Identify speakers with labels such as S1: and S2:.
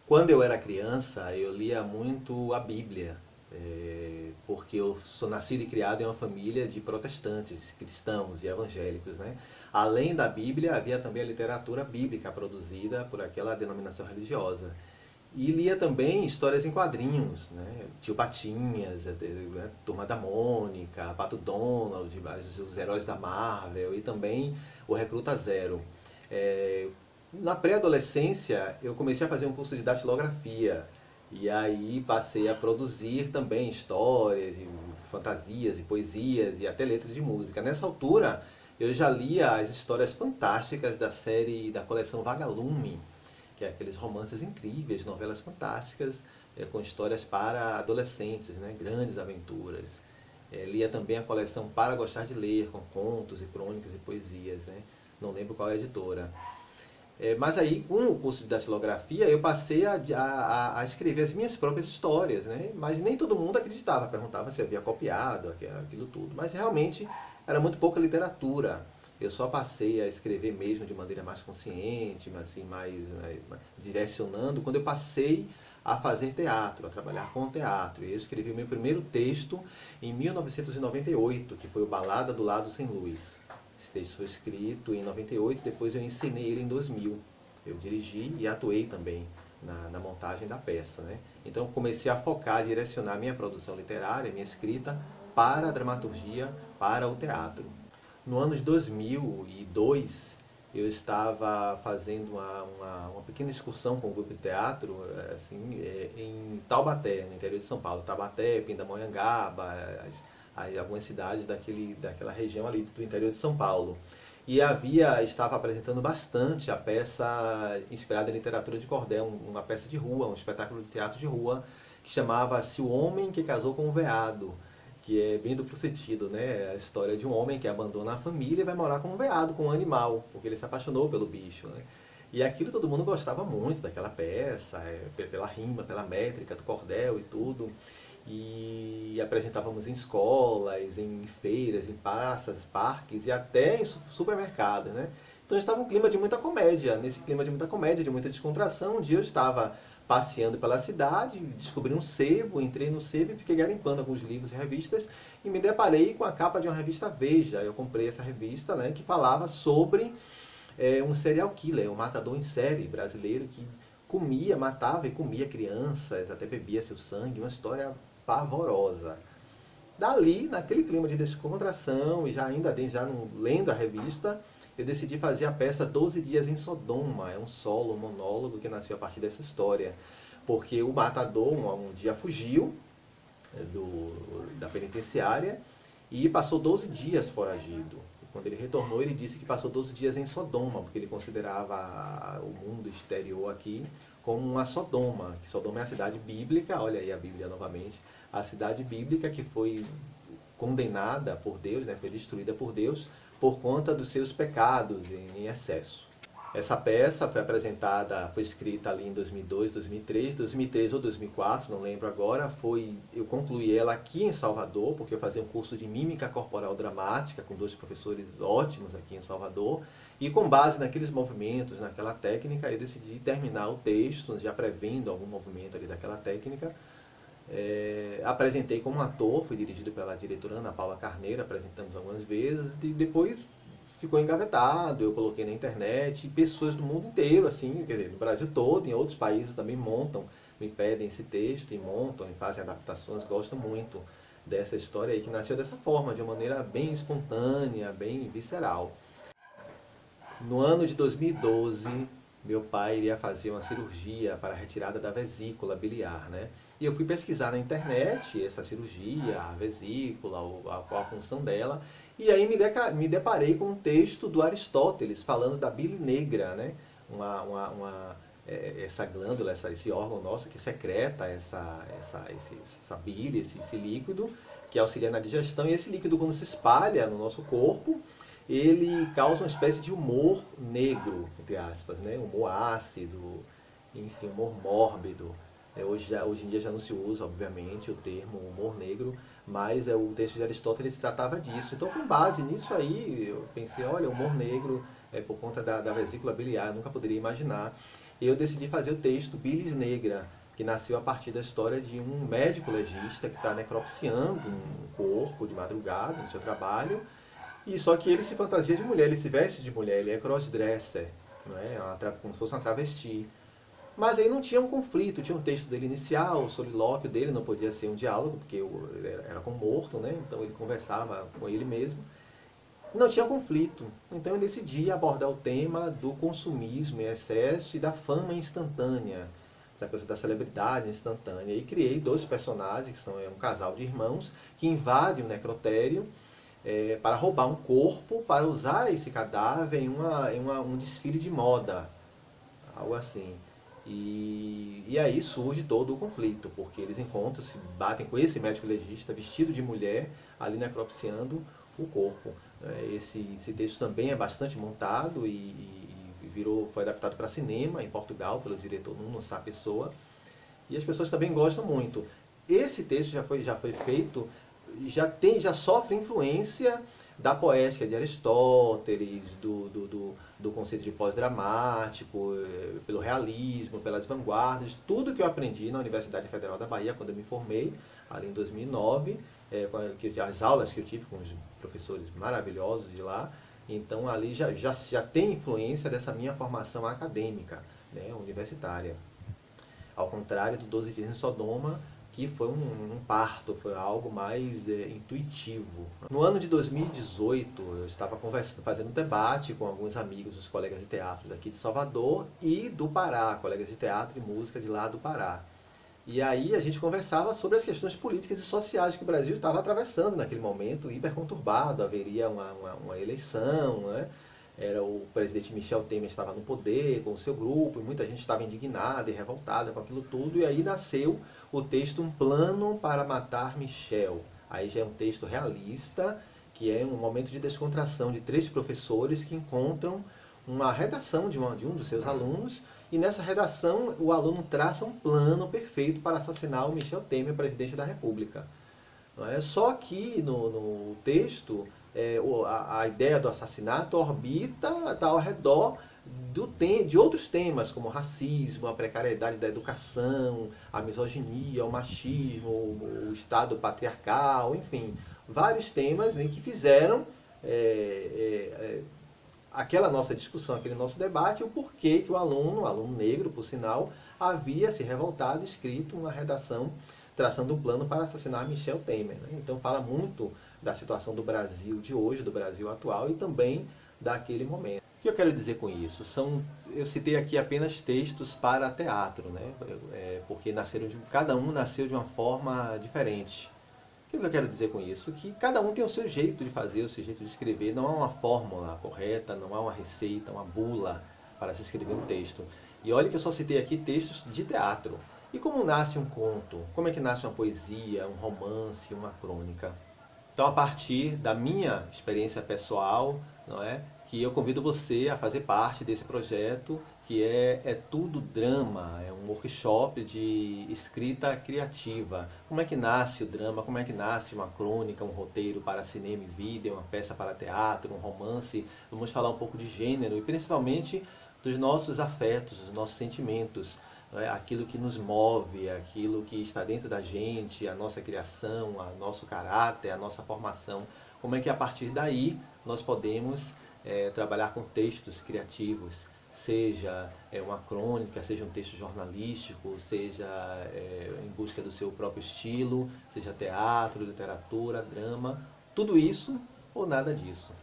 S1: Quando eu era criança, eu lia muito a Bíblia, porque eu sou nascido e criado em uma família de protestantes, cristãos e evangélicos, né? Além da Bíblia, havia também a literatura bíblica produzida por aquela denominação religiosa. E lia também histórias em quadrinhos, né? Tio Patinhas, Turma da Mônica, Pato Donald, os heróis da Marvel e também o Recruta Zero. É, Na pré-adolescência, eu comecei a fazer um curso de datilografia. E aí passei a produzir também histórias, e fantasias, e poesias, e até letras de música. Nessa altura, eu já lia as histórias fantásticas da série, da coleção Vagalume, que é aqueles romances incríveis, novelas fantásticas, com histórias para adolescentes, né? Grandes aventuras. Lia também a coleção Para Gostar de Ler, com contos e crônicas e poesias, né? Não lembro qual é a editora. Mas aí, com o curso de datilografia, eu passei a escrever as minhas próprias histórias, né? Mas nem todo mundo acreditava, perguntava se havia copiado aquilo tudo. Mas realmente era muito pouca literatura. Eu só passei a escrever mesmo de maneira mais consciente, assim, mais direcionando, quando eu passei a fazer teatro, a trabalhar com teatro. E eu escrevi o meu primeiro texto em 1998, que foi o Balada do Lado Sem Luz. Esse texto foi escrito em 98, depois eu ensinei ele em 2000. Eu dirigi e atuei também na montagem da peça, né? Então eu comecei a focar, a direcionar minha produção literária, minha escrita, para a dramaturgia, para o teatro. No ano de 2002, eu estava fazendo uma pequena excursão com o grupo de teatro assim, em Taubaté, no interior de São Paulo. Taubaté, Pindamonhangaba, algumas cidades daquela região ali do interior de São Paulo. E estava apresentando bastante a peça inspirada em literatura de cordel, uma peça de rua, um espetáculo de teatro de rua, que chamava-se O Homem que Casou com o Veado, que é bem duplo sentido, né? A história de um homem que abandona a família e vai morar com um veado, com um animal, porque ele se apaixonou pelo bicho, né? E aquilo todo mundo gostava muito daquela peça, pela rima, pela métrica do cordel e tudo. E apresentávamos em escolas, em feiras, em praças, parques e até em supermercados, né? Então estava um clima de muita comédia. Nesse clima de muita comédia, de muita descontração, um dia eu estava passeando pela cidade, descobri um sebo, entrei no sebo e fiquei garimpando alguns livros e revistas e me deparei com a capa de uma revista Veja. Eu comprei essa revista, né, que falava sobre um serial killer, um matador em série brasileiro que matava e comia crianças, até bebia seu sangue, uma história pavorosa. Dali, naquele clima de descontração e lendo a revista, eu decidi fazer a peça 12 Dias em Sodoma. É um solo, um monólogo que nasceu a partir dessa história. Porque o matador um dia fugiu da penitenciária e passou 12 dias foragido. E quando ele retornou, ele disse que passou 12 dias em Sodoma, porque ele considerava o mundo exterior aqui como uma Sodoma. Que Sodoma é a cidade bíblica, olha aí a Bíblia novamente, a cidade bíblica que foi condenada por Deus, né, foi destruída por Deus por conta dos seus pecados em excesso. Essa peça foi escrita ali em 2002, 2003, 2003 ou 2004, não lembro agora. Eu concluí ela aqui em Salvador, porque eu fazia um curso de mímica corporal dramática com dois professores ótimos aqui em Salvador. E com base naqueles movimentos, naquela técnica, eu decidi terminar o texto, já prevendo algum movimento ali daquela técnica. Apresentei como ator, fui dirigido pela diretora Ana Paula Carneiro, apresentamos algumas vezes e depois ficou engavetado, eu coloquei na internet e pessoas do mundo inteiro, assim, quer dizer, no Brasil todo, em outros países também me pedem esse texto e montam e fazem adaptações, gostam muito dessa história aí que nasceu dessa forma, de uma maneira bem espontânea, bem visceral. No ano de 2012, meu pai iria fazer uma cirurgia para a retirada da vesícula biliar, né? E eu fui pesquisar na internet essa cirurgia, a vesícula, qual a função dela, e aí me deparei com um texto do Aristóteles falando da bile negra, né? Essa glândula, esse órgão nosso que secreta essa bile, esse líquido, que auxilia na digestão, e esse líquido quando se espalha no nosso corpo, ele causa uma espécie de humor negro, entre aspas, né? Humor ácido, enfim, humor mórbido. Hoje em dia já não se usa, obviamente, o termo humor negro, mas o texto de Aristóteles tratava disso. Então, com base nisso aí, eu pensei, olha, humor negro é por conta da vesícula biliar, eu nunca poderia imaginar. eu decidi fazer o texto Bilis Negra, que nasceu a partir da história de um médico legista que está necropsiando um corpo de madrugada no seu trabalho, e só que ele se fantasia de mulher, ele se veste de mulher, ele é crossdresser, não é? Como se fosse uma travesti. Mas aí não tinha um conflito, tinha um texto dele inicial, o solilóquio dele não podia ser um diálogo, porque ele era com morto, né? Então ele conversava com ele mesmo. Não tinha conflito. Então eu decidi abordar o tema do consumismo em excesso e da fama instantânea, essa coisa da celebridade instantânea. E criei dois personagens, que são um casal de irmãos, que invadem o necrotério para roubar um corpo, para usar esse cadáver em um desfile de moda, algo assim. E aí surge todo o conflito, porque eles encontram, se batem com esse médico legista vestido de mulher, ali necropsiando o corpo. Esse texto também é bastante montado foi adaptado para cinema em Portugal pelo diretor Nuno Sá Pessoa, e as pessoas também gostam muito. Esse texto já foi feito, já sofre influência da poética de Aristóteles, do conceito de pós-dramático, pelo realismo, pelas vanguardas, tudo que eu aprendi na Universidade Federal da Bahia quando eu me formei, ali em 2009, as aulas que eu tive com os professores maravilhosos de lá. Então ali já tem influência dessa minha formação acadêmica, né, universitária. Ao contrário do 12 Dias em Sodoma, que foi um parto, foi algo mais intuitivo. No ano de 2018, eu estava fazendo um debate com alguns amigos, os colegas de teatro daqui de Salvador e do Pará, colegas de teatro e música de lá do Pará. E aí a gente conversava sobre as questões políticas e sociais que o Brasil estava atravessando naquele momento, hiper conturbado, haveria uma eleição, né? Era o presidente Michel Temer estava no poder com o seu grupo, e muita gente estava indignada e revoltada com aquilo tudo, e aí nasceu o texto Um Plano para Matar Michel. Aí já é um texto realista, que é um momento de descontração de três professores que encontram uma redação de um dos seus alunos, e nessa redação o aluno traça um plano perfeito para assassinar o Michel Temer, presidente da República. Não é? Só que no texto, a ideia do assassinato orbita ao redor de outros temas, como o racismo, a precariedade da educação, a misoginia, o machismo, o Estado patriarcal, enfim, vários temas que fizeram aquela nossa discussão, aquele nosso debate, o porquê que o aluno negro, por sinal, havia se revoltado e escrito uma redação traçando um plano para assassinar Michel Temer. Né? Então fala muito da situação do Brasil de hoje, do Brasil atual e também daquele momento. O que eu quero dizer com isso? Eu citei aqui apenas textos para teatro, né? Porque cada um nasceu de uma forma diferente. O que eu quero dizer com isso? Que cada um tem o seu jeito de fazer, o seu jeito de escrever. Não há uma fórmula correta, não há uma receita, uma bula para se escrever um texto. E olha que eu só citei aqui textos de teatro. E como nasce um conto? Como é que nasce uma poesia, um romance, uma crônica? Então, a partir da minha experiência pessoal, não é, que eu convido você a fazer parte desse projeto, que é Tudo Drama, é um workshop de escrita criativa. Como é que nasce o drama, como é que nasce uma crônica, um roteiro para cinema e vídeo, uma peça para teatro, um romance. Vamos falar um pouco de gênero e principalmente dos nossos afetos, dos nossos sentimentos. Aquilo que nos move, aquilo que está dentro da gente, a nossa criação, o nosso caráter, a nossa formação. Como é que a partir daí nós podemos trabalhar com textos criativos, seja uma crônica, seja um texto jornalístico, seja em busca do seu próprio estilo, seja teatro, literatura, drama, tudo isso ou nada disso.